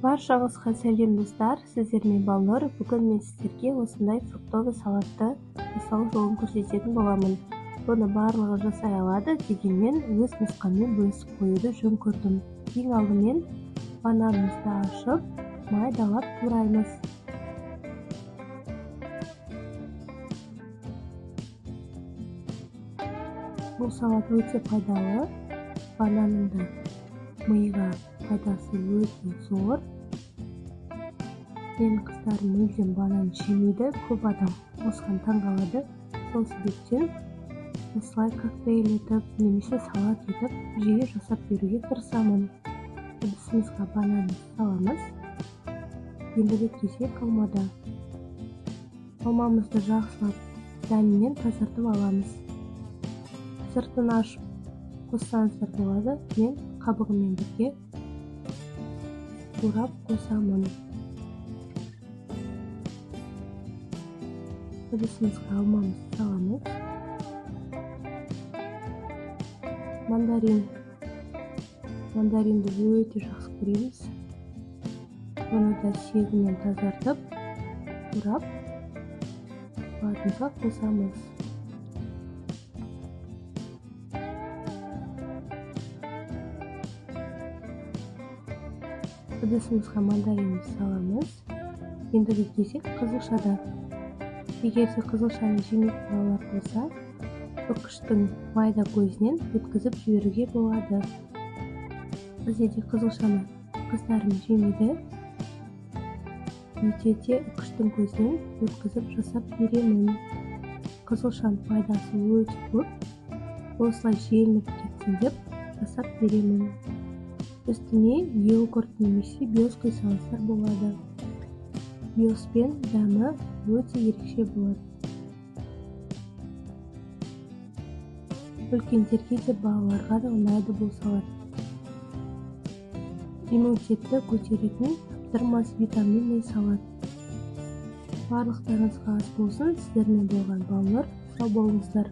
Баршаңызға сәлем достар, сіздермен балалар. Бүгін мен сіздерге осындай фруктовый салатты жасау жолын көрсететін боламын. Бұны барлығы жасай алады, дегенмен өз нұсқаммен бөлісіп қоюды жөн көрдім. Ең алдымен бананымызды ашып, майдалап тураймыз. Бұл салат өте пайдалы. Бананның миға пайдасы өте зор. Менің қыздарым мүлдем банан жемейді, көп адам осыған таңғалады. Сол себептен осылай коктейль етіп, немесе салат етіп, жиі жасап беруге тырысамын. Ыдысымызға бананды саламыз. Ендігі кезек алмада. Алмамызды жақсылап дәнінен тазартып аламыз. Сыртын ашып қоссаңыздар болады. Мен қабығымен бірге турап қосамын. Ыдысымызға алмамызды саламыз. Мандаринді өте жақсы көреміз. Оны да сегімен тазартып, турап салатымызға қосамыз. Ыдысымызға мандаринді саламыз. Ендігі кезек қызылшада. Егер де қызылшаны жемейтін балалар болса, үккіштің майда көзінен өткізіп жіберуге болады. Бізде де қызылшаны қыздарым жемейді. Үйде де үккіштің көзінен өткізіп жасап беремін. Қызылшаның пайдасы өте көп. Осылай желініп кетсін деп жасап беремін. Үстіне йогурт немесе биос құйсаңыздар болады. Биоспен дәмі өте ерекше болады. Үлкендерге де балаларға да ұнайды бұл салат. Иммунитетті көтеретін таптырмас витаминный салат. Барлықтарыңызға ас болсын, сіздермен болған балалар, сау болыңыздар.